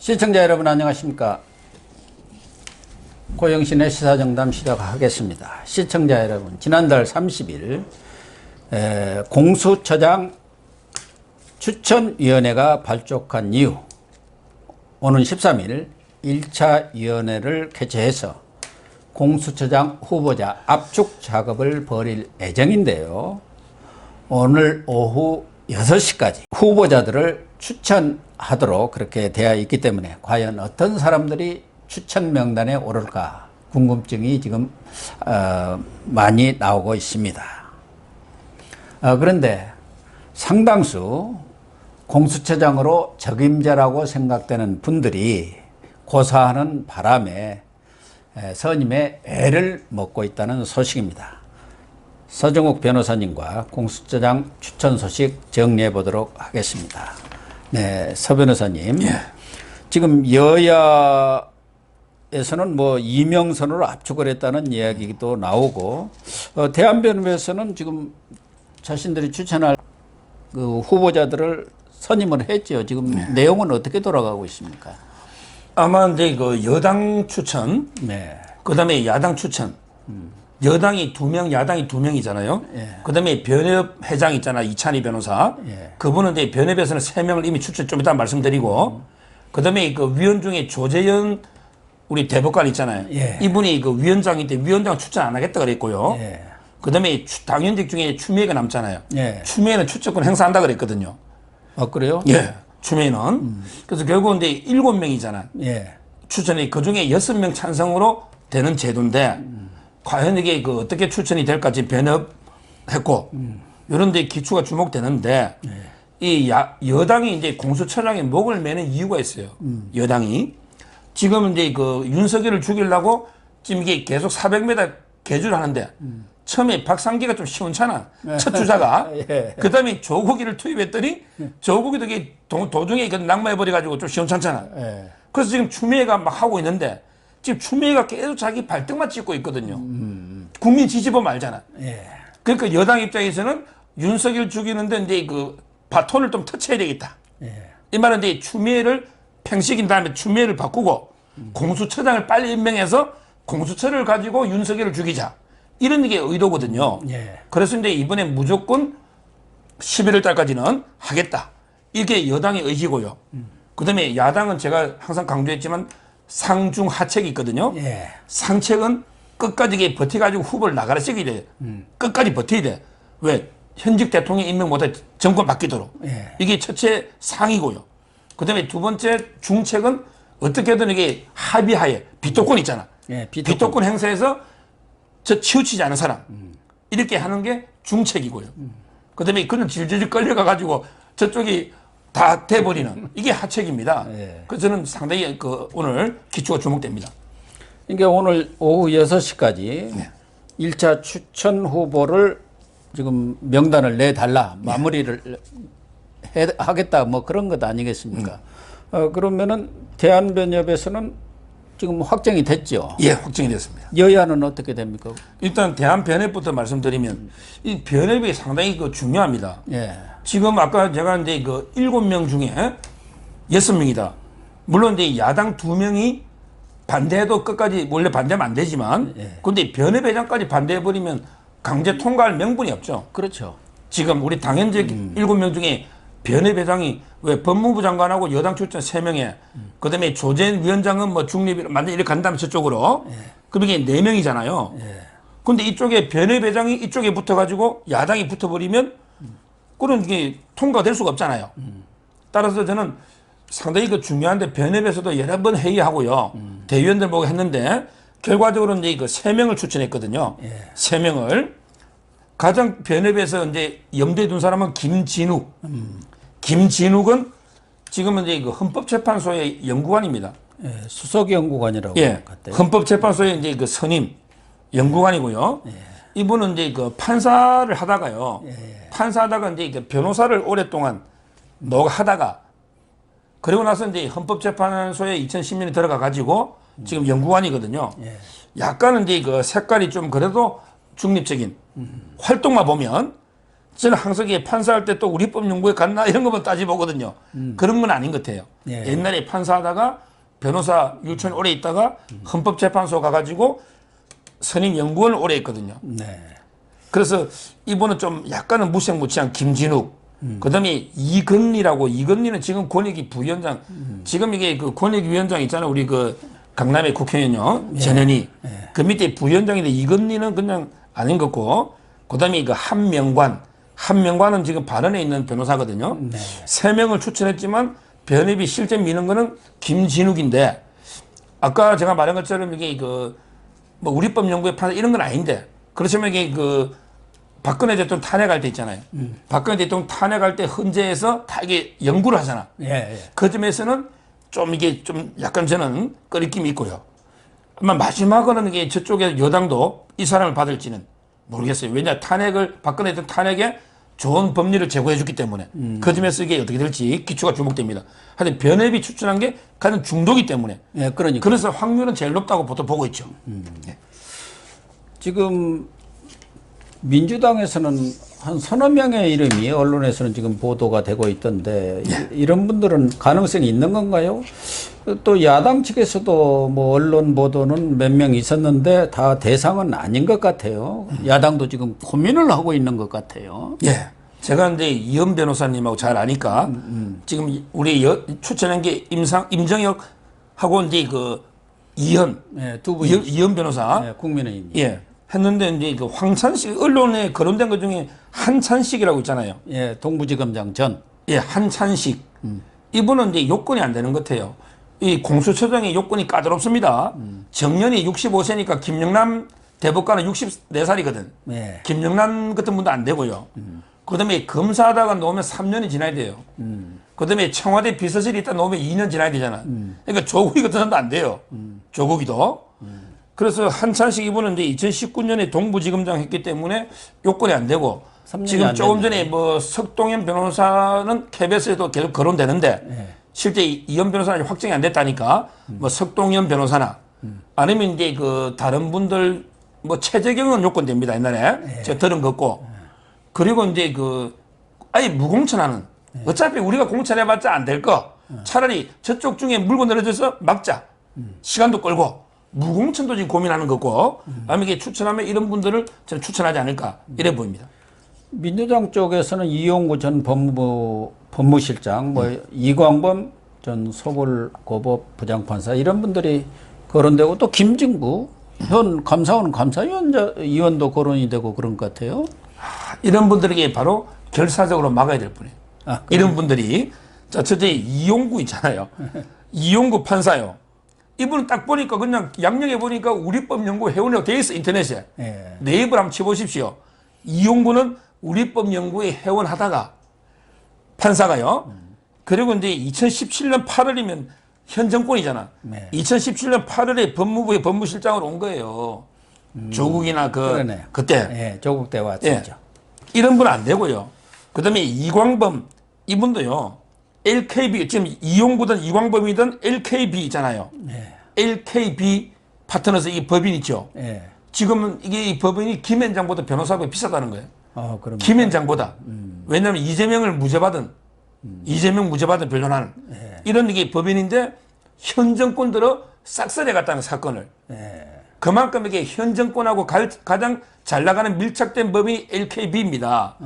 시청자 여러분 안녕하십니까. 고영신의 시사정담 시작하겠습니다. 시청자 여러분, 지난달 30일 공수처장 추천위원회가 발족한 이후 오는 13일 1차 위원회를 개최해서 공수처장 후보자 압축 작업을 벌일 예정인데요. 오늘 오후 6시까지 후보자들을 추천하도록 그렇게 되어 있기 때문에 과연 어떤 사람들이 추천 명단에 오를까 궁금증이 지금 많이 나오고 있습니다. 그런데 상당수 공수처장으로 적임자라고 생각되는 분들이 고사하는 바람에 선임의 애를 먹고 있다는 소식입니다. 서정욱 변호사님과 공수처장 추천 소식 정리해 보도록 하겠습니다. 네, 서 변호사님. 예. 지금 여야에서는 뭐 이명선으로 압축을 했다는 이야기도 나오고, 대한변협에서는 지금 자신들이 추천할 그 후보자들을 선임을 했죠. 지금 내용은 어떻게 돌아가고 있습니까? 아마 이제 그 여당 추천, 네. 그 다음에 야당 추천. 여당이 2명, 야당이 2명이잖아요. 예. 그 다음에 변협 회장 있잖아, 이찬희 변호사. 예. 그분은 이제 변협에서는 3명을 이미 추천 좀 이따 말씀드리고, 그 다음에 그 위원 중에 조재현 우리 대법관 있잖아요. 예. 이분이 그 위원장인데 위원장 추천 안 하겠다 그랬고요. 예. 그 다음에 당연직 중에 추미애가 남잖아요. 예. 추미애는 추천권 행사한다 그랬거든요. 그래요? 예. 추미애는. 그래서 결국은 이제 7명이잖아. 예. 추천이 그 중에 6명 찬성으로 되는 제도인데, 과연 이게 그 어떻게 추천이 될까 지금 변협했고, 이런 데 기초가 주목되는데, 이 여당이 이제 공수처장에 목을 매는 이유가 있어요. 여당이. 지금 이제 그 윤석열을 죽이려고 지금 이게 계속 400m 개주를 하는데, 처음에 박상기가 좀 시원찮아. 첫 주자가. 예. 그 다음에 조국이를 투입했더니, 조국이도 이게 도중에 낙마해버려가지고 좀 시원찮잖아. 예. 그래서 지금 추미애가 막 하고 있는데, 지금 추미애가 계속 자기 발등만 찍고 있거든요. 국민 지지범 알잖아. 예. 그러니까 여당 입장에서는 윤석열 죽이는데 이제 그 바톤을 좀 터치해야 되겠다. 예. 이 말은 이제 추미애를 팽식인 다음에 추미애를 바꾸고 공수처장을 빨리 임명해서 공수처를 가지고 윤석열을 죽이자. 이런 게 의도거든요. 예. 그래서 이제 이번에 무조건 11월 달까지는 하겠다. 이게 여당의 의지고요. 그 다음에 야당은 제가 항상 강조했지만 상중 하책이 있거든요. 예. 상책은 끝까지 이게 버텨가지고 후보를 나가라 시켜야 돼. 끝까지 버텨야 돼. 왜? 현직 대통령 임명 못해 정권 바뀌도록. 예. 이게 첫째 상이고요. 그 다음에 두 번째 중책은 어떻게든 이게 합의하에 비토권 있잖아. 예, 비토권 행사에서 저 치우치지 않은 사람. 이렇게 하는 게 중책이고요. 그 다음에 그런 질질 끌려가가지고 저쪽이 다 돼버리는 이게 하책입니다. 예. 그래서 저는 상당히 그 오늘 기초가 주목됩니다. 그러니까 오늘 오후 6시까지 1차 추천 후보를 지금 명단을 내달라, 마무리를 하겠다, 뭐 그런 것 아니겠습니까? 그러면은 대한변협에서는 지금 확정이 됐죠. 예, 확정이 됐습니다. 여야는 어떻게 됩니까? 일단 대한변협부터 말씀드리면 이 변협이 상당히 그 중요합니다. 예. 지금 아까 제가 이제 그 7명 중에 6명이다. 물론 이제 야당 2명이 반대해도 끝까지 원래 반대하면 안 되지만, 근데 변협회장까지 반대해버리면 강제 통과할 명분이 없죠. 그렇죠. 지금 우리 당연직 7명 중에 변협회장이 왜 법무부 장관하고 여당 출전 3명에, 그 다음에 조재현 위원장은 뭐 중립이 완전 이렇게 간다면 저쪽으로, 그럼 이게 4명이잖아요. 근데 이쪽에 변협회장이 이쪽에 붙어가지고 야당이 붙어버리면 그런 게 통과될 수가 없잖아요. 따라서 저는 상당히 그 중요한데 변협에서도 여러 번 회의하고요. 대의원들 보고 했는데 결과적으로 이제 그 3명을 추천했거든요. 3명을. 가장 변협에서 이제 염두에 둔 사람은 김진욱. 김진욱은 지금은 이제 그 헌법재판소의 연구관입니다. 예, 수석연구관이라고 예. 같아요. 헌법재판소의 이제 그 선임 연구관이고요. 이분은 이제 그 판사를 하다가요. 판사하다가 이제 그 변호사를 오랫동안 하다가 그리고 나서 이제 헌법재판소에 2010년에 들어가 가지고 지금 연구관이거든요. 약간은 이제 그 색깔이 좀 그래도 중립적인 활동만 보면 저는 항상 이게 판사할 때 또 우리 법 연구에 갔나 이런 것만 따지보거든요. 그런 건 아닌 것 같아요. 예. 옛날에 판사하다가 변호사 율촌 오래 있다가 헌법재판소 가가지고 선임연구원을 오래 했거든요. 네. 그래서 이분은 좀 약간은 무색무취한 김진욱, 그다음에 이건리라고, 이건리는 지금 권익위 부위원장, 지금 이게 그 권익위원장 있잖아요. 우리 그 강남의 국회의원요, 전현희. 그 밑에 부위원장인데 이건리는 그냥 아닌 것 같고, 그다음에 그 한명관은 지금 발언에 있는 변호사거든요. 네. 3명을 추천했지만 변협이 실제 미는 거는 김진욱인데, 아까 제가 말한 것처럼 이게 그 뭐 우리법 연구의 판사 이런 건 아닌데, 그렇지만 이게 그 박근혜 대통령 탄핵할 때 있잖아요. 박근혜 대통령 탄핵할 때 헌재에서 다 이게 연구를 하잖아. 예, 예. 그 점에서는 좀 이게 좀 약간 저는 꺼리낌이 있고요. 아마 마지막으로는 이게 저쪽에 여당도 이 사람을 받을지는 모르겠어요. 왜냐, 박근혜 대통령 탄핵에 좋은 법리를 제공해 줬기 때문에. 그 점에서 이게 어떻게 될지 기초가 주목됩니다. 하여튼 변협이 추천한 게 가장 중도기 때문에. 예, 그러니까. 그래서 확률은 제일 높다고 보통 보고 있죠. 지금 민주당에서는 한 서너 명의 이름이 언론에서는 지금 보도가 되고 있던데 이런 분들은 가능성이 있는 건가요? 또 야당 측에서도 뭐 언론 보도는 몇 명 있었는데 다 대상은 아닌 것 같아요. 야당도 지금 고민을 하고 있는 것 같아요. 예. 제가 이제 이현 변호사님하고 잘 아니까 지금 우리 추천한 게 임정혁하고 이제 그 이현, 예, 두 분이 이현 변호사. 예, 국민의힘. 예. 했는데 이제 그 황찬식, 언론에 거론된 것 중에 한찬식이라고 있잖아요. 예, 동부지검장 전. 예, 한찬식. 이분은 이제 요건이 안 되는 것 같아요. 이 공수처장의 요건이 까다롭습니다. 정년이 65세니까 김영남 대법관은 64살이거든. 예. 김영남 같은 분도 안 되고요. 그 다음에 검사하다가 놓으면 3년이 지나야 돼요. 그 다음에 청와대 비서실에 있다 놓으면 2년 지나야 되잖아. 그러니까 조국이 같은 사람도 안 돼요. 조국이도. 그래서 한찬식 이분은 이제 2019년에 동부지검장 했기 때문에 요건이 안 되고, 지금 조금 전에 뭐 석동현 변호사는 KBS에도 계속 거론되는데, 예. 실제 이현 변호사는 아직 확정이 안 됐다니까, 뭐 석동현 변호사나, 아니면 이제 그 다른 분들, 뭐 최재경은 요건 됩니다, 옛날에. 제가 들은 거 같고. 그리고 이제 그 아예 무공천하는, 어차피 우리가 공천해봤자 안 될 거, 차라리 저쪽 중에 물고 내려져서 막자. 시간도 끌고. 무공천도 지금 고민하는 거고, 아니면 이게 추천하면 이런 분들을 저는 추천하지 않을까, 이래 보입니다. 민주당 쪽에서는 이용구 전 법무실장, 뭐 이광범 전 서울고법 부장판사 이런 분들이 거론되고, 또 김진구 현 감사원 감사위원도 거론이 되고 그런 것 같아요. 이런 분들에게 바로 결사적으로 막아야 될 뿐이에요. 이런 분들이, 자, 첫째 이용구 있잖아요. 이용구 판사요. 이분은 딱 보니까 그냥 양력에 보니까 우리법 연구 회원이라고 돼 있어, 인터넷에. 예. 네이버를 한번 쳐보십시오. 이용구는 우리법 연구에 회원하다가 판사가요. 그리고 이제 2017년 8월이면 현 정권이잖아. 네. 2017년 8월에 법무부에 법무실장으로 온 거예요. 조국이나 그러네요. 그때. 예, 조국 때 왔죠. 예. 이런 분은 안 되고요. 그 다음에 이광범, 이분도요. LKB, 지금 이용구든 이광범이든 LKB 있잖아요. 예. LKB 파트너스 이 법인 있죠. 예. 지금은 이게 이 법인이 김현장보다 변호사비가 비싸다는 거예요. 그럼. 김현장보다. 왜냐하면 이재명 무죄 받은 변론하는 이런 이게 법인인데 현 정권 들어 싹쓸이 갔다는 사건을. 예. 그만큼 이게 현 정권하고 가장 잘 나가는 밀착된 법인이 LKB입니다.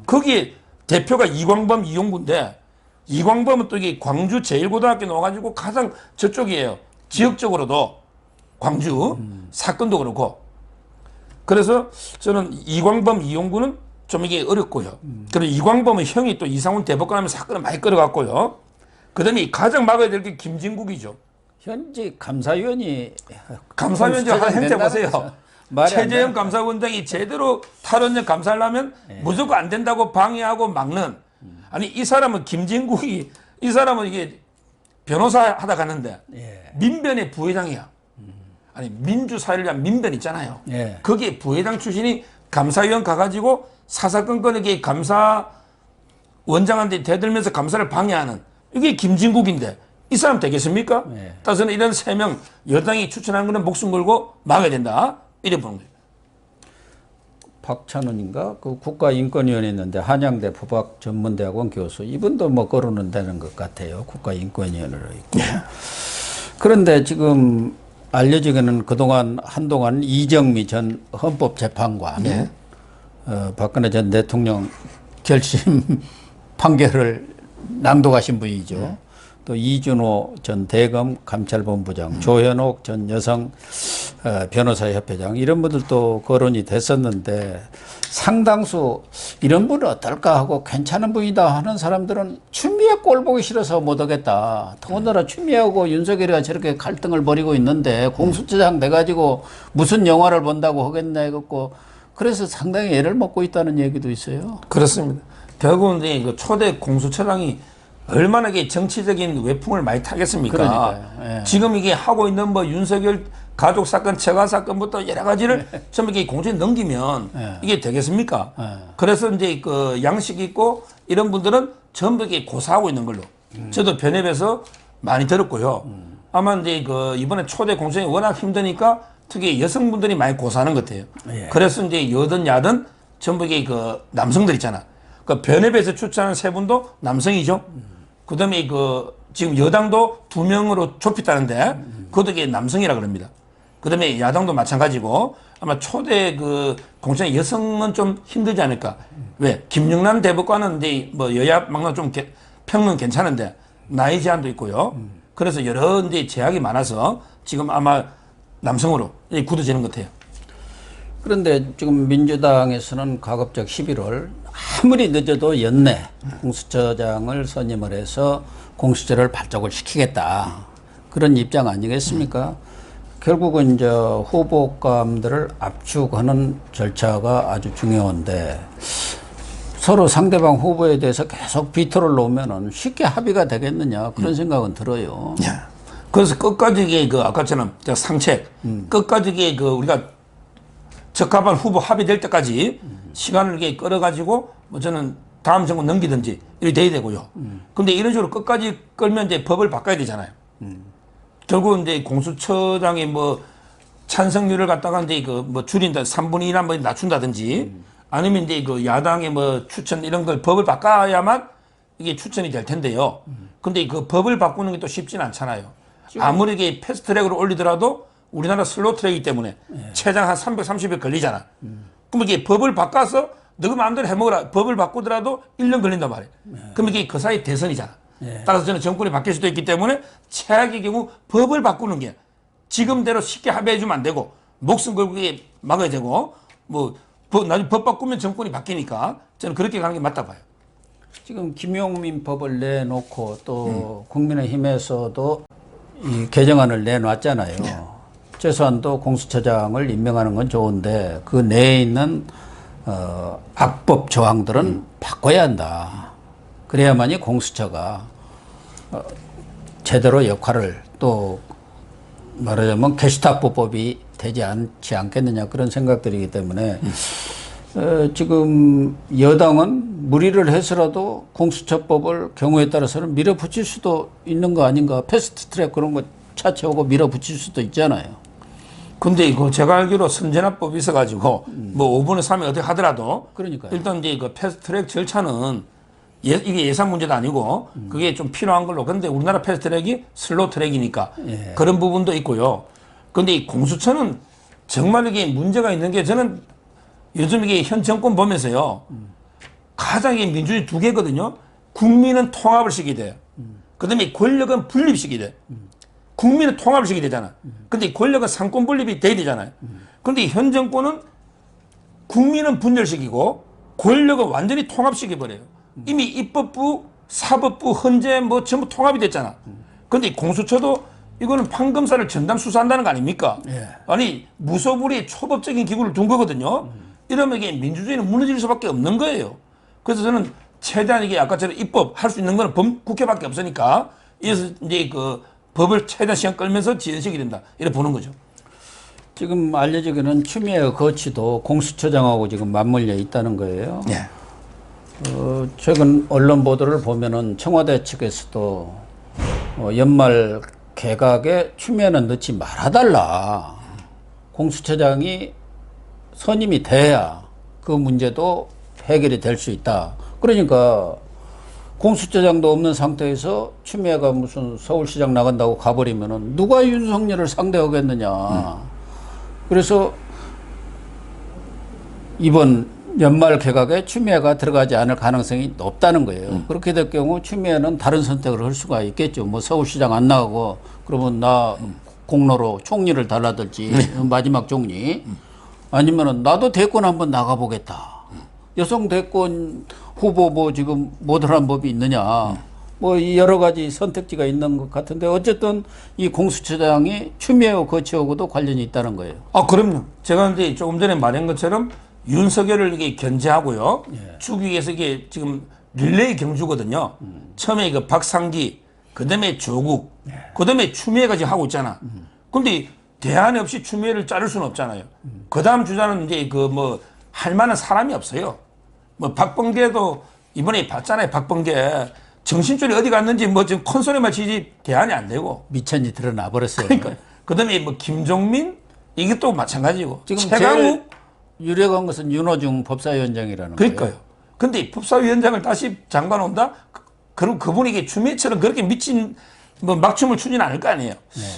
거기에 대표가 이광범, 이용구인데, 이광범은 또 이게 광주 제1고등학교 나와가지고 가장 저쪽이에요. 지역적으로도 광주 사건도 그렇고. 그래서 저는 이광범, 이용구는 좀 이게 어렵고요. 그리고 이광범은 형이 또 이상훈 대법관 하면 사건을 많이 끌어갔고요. 그 다음에 가장 막아야 될 게 김진국이죠. 현직 감사위원이 하나 행태 보세요. 말이 안 최재형 되니까. 감사원장이 제대로 탈원전 감사를 하면 무조건 안 된다고 방해하고 막는. 아니 이 사람은 김진국이, 이 사람은 이게 변호사 하다 갔는데 예. 민변의 부회장이야. 아니 민주사회를 위한 민변 있잖아요. 예. 거기에 부회장 출신이 감사위원 가가지고 사사건건하게 감사원장한테 대들면서 감사를 방해하는, 이게 김진국인데 이 사람 되겠습니까? 예. 따라서는 이런 3명 여당이 추천하는 거는 목숨 걸고 막아야 된다, 이래 보는 거예요. 박찬훈인가 그 국가인권위원회 있는데 한양대 법학전문대학원 교수 이분도 뭐 거론은 되는 것 같아요. 국가인권위원회로 있고. 그런데 지금 알려지기는 그동안 한동안 이정미 전 헌법재판관 박근혜 전 대통령 결심 판결을 낭독하신 분이죠. 또 이준호 전 대검 감찰본부장, 조현옥 전 여성 변호사협회장 이런 분들도 거론이 됐었는데 상당수 이런 분은 어떨까 하고 괜찮은 분이다 하는 사람들은 추미애 꼴 보기 싫어서 못 오겠다. 더군다나 추미애하고 윤석열이가 저렇게 갈등을 벌이고 있는데 공수처장 돼가지고 무슨 영화를 본다고 하겠나 해갖고 그래서 상당히 애를 먹고 있다는 얘기도 있어요. 그렇습니다. 결국은 이제 그 초대 공수처장이 얼마나 이게 정치적인 외풍을 많이 타겠습니까? 그러니까요. 예. 지금 이게 하고 있는 뭐 윤석열 가족 사건, 채가 사건부터 여러 가지를 전부 이게 공수처에 넘기면 이게 되겠습니까? 그래서 이제 그 양식 있고 이런 분들은 전부 이게 고사하고 있는 걸로 저도 변협에서 많이 들었고요. 아마 이제 그 이번에 초대 공수처장이 워낙 힘드니까 특히 여성분들이 많이 고사하는 것 같아요. 그래서 이제 여든 야든 전부 이게 그 남성들 있잖아. 그 변협에서 추천한 세 분도 남성이죠. 그다음에 그 지금 여당도 2명으로 좁혔다는데 그것도 이게 남성이라 그럽니다. 그다음에 야당도 마찬가지고 아마 초대 그 공천의 여성은 좀 힘들지 않을까. 왜? 김영남 대법관은 이제 뭐 여야 막나 좀 평은 괜찮은데 나이 제한도 있고요. 그래서 여러 이제 제약이 많아서 지금 아마 남성으로 굳어지는 것 같아요. 그런데 지금 민주당에서는 가급적 11월 아무리 늦어도 연내 공수처장을 선임을 해서 공수처를 발족을 시키겠다. 그런 입장 아니겠습니까? 결국은 이제 후보감들을 압축하는 절차가 아주 중요한데 서로 상대방 후보에 대해서 계속 비토를 놓으면은 쉽게 합의가 되겠느냐 그런 생각은 들어요. 그래서 끝까지 이게 그 아까처럼 상책, 끝까지 이게 그 우리가 적합한 후보 합의될 때까지 시간을 이렇게 끌어가지고 뭐 저는 다음 정권 넘기든지 이렇게 돼야 되고요. 근데 이런 식으로 끝까지 끌면 이제 법을 바꿔야 되잖아요. 결국 이제 공수처장이 뭐 찬성률을 갖다가 이제 그 뭐 줄인다, 3분의 1 한번 낮춘다든지 아니면 이제 그 야당의 뭐 추천 이런 걸 법을 바꿔야만 이게 추천이 될 텐데요. 근데 그 법을 바꾸는 게 또 쉽지는 않잖아요. 아무리 이게 패스트트랙으로 올리더라도 우리나라 슬로우 트랙이기 때문에 최장 한 330일 걸리잖아. 그럼 이게 법을 바꿔서 너가 마음대로 해먹으라. 법을 바꾸더라도 1년 걸린단 말이에요. 그럼 이게 그 사이 대선이잖아. 따라서 저는 정권이 바뀔 수도 있기 때문에 최악의 경우 법을 바꾸는 게 지금대로 쉽게 합의해주면 안 되고 목숨 걸고 막아야 되고 뭐 나중에 법 바꾸면 정권이 바뀌니까 저는 그렇게 가는 게 맞다 봐요. 지금 김용민 법을 내놓고 또 국민의힘에서도 이 개정안을 내놨잖아요. 최소한도 공수처장을 임명하는 건 좋은데 그 내에 있는 악법 조항들은 바꿔야 한다. 그래야만이 공수처가 제대로 역할을 또 말하자면 게슈타포법이 되지 않지 않겠느냐 그런 생각들이기 때문에 지금 여당은 무리를 해서라도 공수처법을 경우에 따라서는 밀어붙일 수도 있는 거 아닌가. 패스트트랙 그런 거 차치하고 밀어붙일 수도 있잖아요. 근데 이거 제가 알기로 선진화법이 있어가지고 뭐 5분의 3이 어떻게 하더라도 그러니까요. 일단 이제 그 패스트트랙 절차는 이게 예산 문제도 아니고 그게 좀 필요한 걸로. 근데 우리나라 패스트트랙이 슬로우 트랙이니까 그런 부분도 있고요. 근데 이 공수처는 정말 이게 문제가 있는 게 저는 요즘 이게 현 정권 보면서요. 가장 이게 민주주의 두 개거든요. 국민은 통합을 시키게 돼요. 그 다음에 권력은 분립시키게 돼. 국민은 통합을 시키게 되잖아. 근데 권력은 상권 분립이 돼야 되잖아요. 근데 현 정권은 국민은 분열시키고 권력은 완전히 통합시켜버려요. 이미 입법부, 사법부, 헌재 뭐 전부 통합이 됐잖아. 근데 공수처도 이거는 판검사를 전담 수사한다는 거 아닙니까? 아니 무소불위의 초법적인 기구를 둔 거거든요. 이러면 이게 민주주의는 무너질 수밖에 없는 거예요. 그래서 저는 최대한 이게 아까처럼 입법 할 수 있는 거는 국회밖에 없으니까 이래서 이제 그 법을 최대한 시간 끌면서 지연시키게 된다. 이렇게 보는 거죠. 지금 알려지기는 추미애 거취도 공수처장하고 지금 맞물려 있다는 거예요. 최근 언론 보도를 보면은 청와대 측에서도 연말 개각에 추미애는 넣지 말아달라. 공수처장이 선임이 돼야 그 문제도 해결이 될 수 있다. 그러니까 공수처장도 없는 상태에서 추미애가 무슨 서울시장 나간다고 가버리면은 누가 윤석열을 상대하겠느냐. 그래서 이번 연말 개각에 추미애가 들어가지 않을 가능성이 높다는 거예요. 그렇게 될 경우 추미애는 다른 선택을 할 수가 있겠죠. 뭐 서울시장 안 나가고 그러면 나 공로로 총리를 달라들지 마지막 총리 아니면은 나도 대권 한번 나가보겠다. 여성 대권 후보 뭐 지금 모델한 법이 있느냐. 뭐 여러 가지 선택지가 있는 것 같은데 어쨌든 이 공수처장이 추미애와 거치하고도 관련이 있다는 거예요. 아, 그럼요. 제가 이제 조금 전에 말한 것처럼 윤석열을 이게 견제하고요. 주기 위해서 이게 지금 릴레이 경주거든요. 처음에 그 박상기, 그 다음에 조국, 그 다음에 추미애가 지금 하고 있잖아. 근데 대안 없이 추미애를 자를 수는 없잖아요. 그 다음 주자는 이제 그 뭐 할 만한 사람이 없어요. 뭐 박범계도 이번에 봤잖아요. 박범계. 정신줄이 어디 갔는지 뭐 지금 콘솔에만 치지 대안이 안 되고. 미천이 드러나 버렸어요. 그러니까. 그 다음에 뭐 김종민? 이게 또 마찬가지고. 지금 최강욱? 유력한 것은 윤호중 법사위원장이라는 그러니까요. 거예요. 근데 법사위원장을 다시 장관 온다? 그럼 그분이 이게 추미애처럼 그렇게 미친 뭐 막춤을 추진 않을 거 아니에요.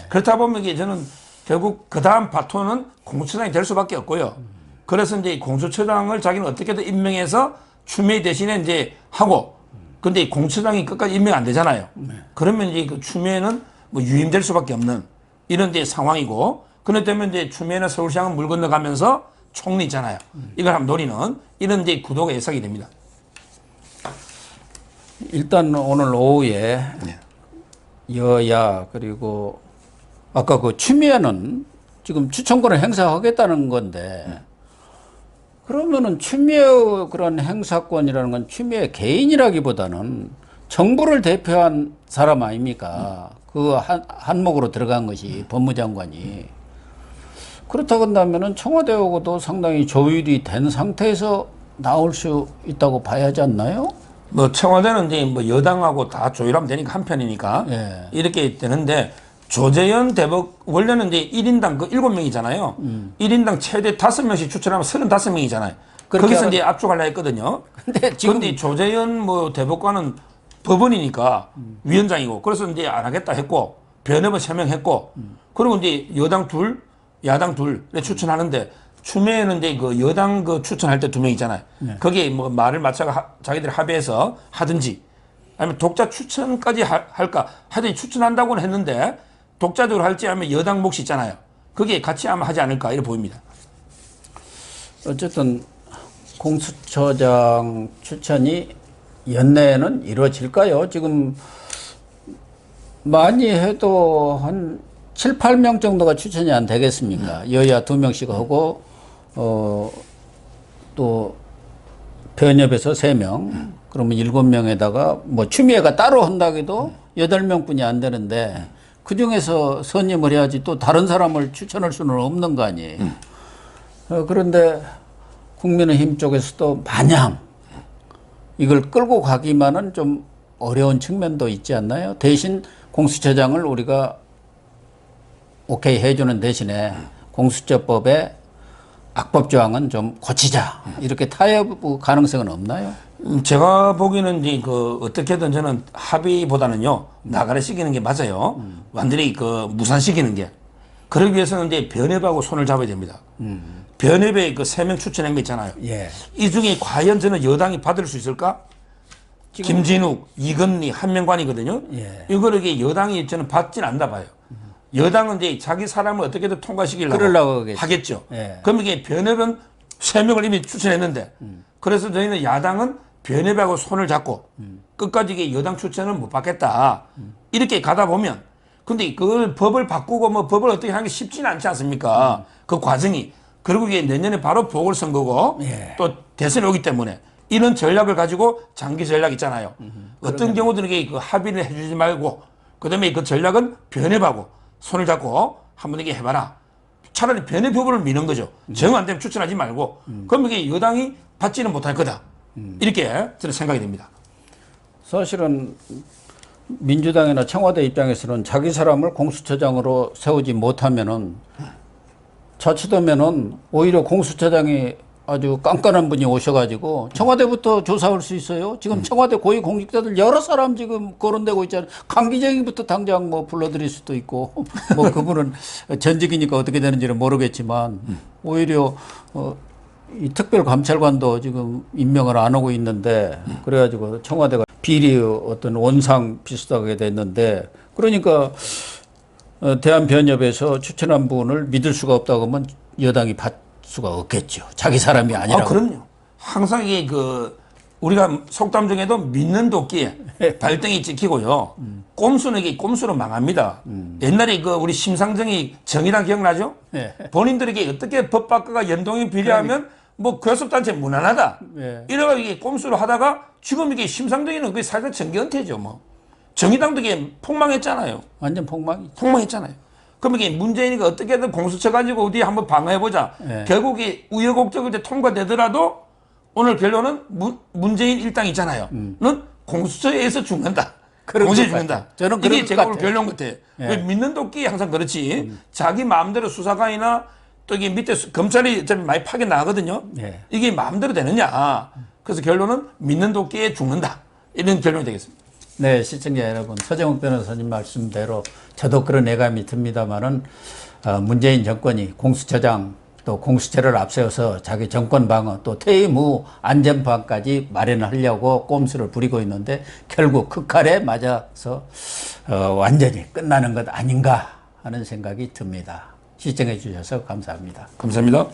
그렇다 보면 이게 저는 결국 그 다음 바톤은 공수처장이 될 수밖에 없고요. 그래서 이제 공수처장을 자기는 어떻게든 임명해서 추미애 대신에 이제 하고 근데 공수처장이 끝까지 임명 안 되잖아요. 그러면 이제 그 추미애는 뭐 유임될 수밖에 없는 이런 이제 상황이고 그렇기 때문에 이제 추미애나 서울시장은 물 건너가면서 총리 있잖아요. 이걸 한번 노리는 이런 이제 구도가 예상이 됩니다. 일단 오늘 오후에 여야 그리고 아까 그 추미애는 지금 추천권을 행사하겠다는 건데 그러면은 추미애 그런 행사권이라는 건 추미애 개인이라기보다는 정부를 대표한 사람 아닙니까? 그 한목으로 들어간 것이 법무장관이. 그렇다고 한다면은 청와대하고도 상당히 조율이 된 상태에서 나올 수 있다고 봐야 하지 않나요? 뭐 청와대는 이제 뭐 여당하고 다 조율하면 되니까 한 편이니까 이렇게 되는데 조재현 대법 원래는 이제 1인당 그 7명이잖아요. 1인당 최대 5명씩 추천하면 35명이잖아요. 거기서 이제 압축하려 했거든요. 근데 지금 근데 조재현 뭐 대법관은 법원이니까 위원장이고 그래서 이제 안 하겠다 했고 변협은 3명 했고 그리고 이제 여당 둘, 야당 둘 추천하는데 추미애는 이제 그 여당 그 추천할 때 2명 있잖아요. 거기에 뭐 말을 맞춰가 자기들이 합의해서 하든지 아니면 독자 추천까지 할까 하여튼 추천한다고는 했는데 독자적으로 할지 아니면 여당 몫이 있잖아요. 그게 같이 아마 하지 않을까 이렇게 보입니다. 어쨌든 공수처장 추천이 연내에는 이루어질까요? 지금 많이 해도 한 7, 8명 정도가 추천이 안 되겠습니까? 여야 2명씩 하고 또 변협에서 3명 그러면 7명에다가 뭐 추미애가 따로 한다고 해도 8명뿐이 안 되는데 그중에서 선임을 해야지 또 다른 사람을 추천할 수는 없는 거 아니에요. 그런데 국민의힘 쪽에서도 마냥 이걸 끌고 가기만은 좀 어려운 측면도 있지 않나요? 대신 공수처장을 우리가 오케이 해주는 대신에 공수처법에 악법 조항은 좀 고치자 이렇게 타협 가능성은 없나요? 제가 보기에는 이제 그 어떻게든 저는 합의보다는요 나가래 시키는 게 맞아요. 완전히 그 무산시키는 게. 그러기 위해서는 이제 변협하고 손을 잡아야 됩니다. 변협에 그 3명 추천한 거 있잖아요. 예. 이 중에 과연 저는 여당이 받을 수 있을까? 김진욱, 이건희, 한명관이거든요. 예. 이거를 이게 여당이 저는 받진 않나 봐요. 여당은 이제 자기 사람을 어떻게든 통과시키려고 그러려고 하겠죠. 예. 그럼 이게 변협은 3명을 이미 추천했는데 그래서 저희는 야당은 변협하고 손을 잡고 끝까지 이게 여당 추천을 못 받겠다. 이렇게 가다 보면 근데 그걸 법을 바꾸고 뭐 법을 어떻게 하는 게 쉽지는 않지 않습니까? 그 과정이. 그리고 이게 내년에 바로 보궐선거고 또 대선이 오기 때문에 이런 전략을 가지고 장기 전략 있잖아요. 어떤 경우들은 이게 그 합의를 해주지 말고 그다음에 그 전략은 변협하고 손을 잡고 한번 이게 해봐라. 차라리 변협 후보를 미는 거죠. 정 안 되면 추천하지 말고. 그럼 이게 여당이 받지는 못할 거다. 이렇게 저는 생각이 됩니다. 사실은 민주당이나 청와대 입장에서는 자기 사람을 공수처장으로 세우지 못하면은 자칫하면은 오히려 공수처장이 아주 깐깐한 분이 오셔가지고 청와대부터 조사할 수 있어요. 지금 청와대 고위 공직자들 여러 사람 지금 거론되고 있잖아요. 강기정부터 당장 뭐 불러드릴 수도 있고 뭐 그분은 전직이니까 어떻게 되는지는 모르겠지만 오히려 이 특별감찰관도 지금 임명을 안 하고 있는데 그래가지고 청와대가 비리 어떤 원상 비슷하게 됐는데 그러니까 대한변협에서 추천한 분을 믿을 수가 없다고 하면 여당이 받 수가 없겠죠. 자기 사람이 아니라고. 그럼요. 항상 이게 우리가 속담 중에도 믿는 도끼에 발등이 찍히고요. 꼼수는 이게 꼼수로 망합니다. 옛날에 우리 심상정이 정의당 기억나죠? 네. 본인들에게 어떻게 법 바꿔가 연동형 비례하면 뭐 교섭단체 무난하다. 네. 이래가 이게 꼼수로 하다가 지금 이게 심상정이는 그게 살짝 정기은퇴죠. 뭐 정의당도 이게 폭망했잖아요. 완전 폭망이죠. 폭망했잖아요. 그럼 이게 문재인이가 어떻게든 공수처 가지고 어디 한번 방어해보자. 네. 결국에 우여곡절을 통과되더라도 오늘 결론은 문재인 일당 있잖아요. 는 공수처에 의해서 죽는다. 공수처에 죽는다. 저는 이게 제가 오늘 같아요. 결론 같아. 네. 왜 믿는 도끼 항상 그렇지. 자기 마음대로 수사관이나 또 이게 밑에 검찰이 어차피 많이 파견 나가거든요. 네. 이게 마음대로 되느냐. 그래서 결론은 믿는 도끼에 죽는다. 이런 결론이 되겠습니다. 네, 시청자 여러분, 서정욱 변호사님 말씀대로 저도 그런 예감이 듭니다만은 문재인 정권이 공수처장 또 공수처를 앞세워서 자기 정권 방어 또 퇴임 후 안전방까지 마련하려고 꼼수를 부리고 있는데 결국 그 칼에 맞아서 완전히 끝나는 것 아닌가 하는 생각이 듭니다. 시청해 주셔서 감사합니다. 감사합니다.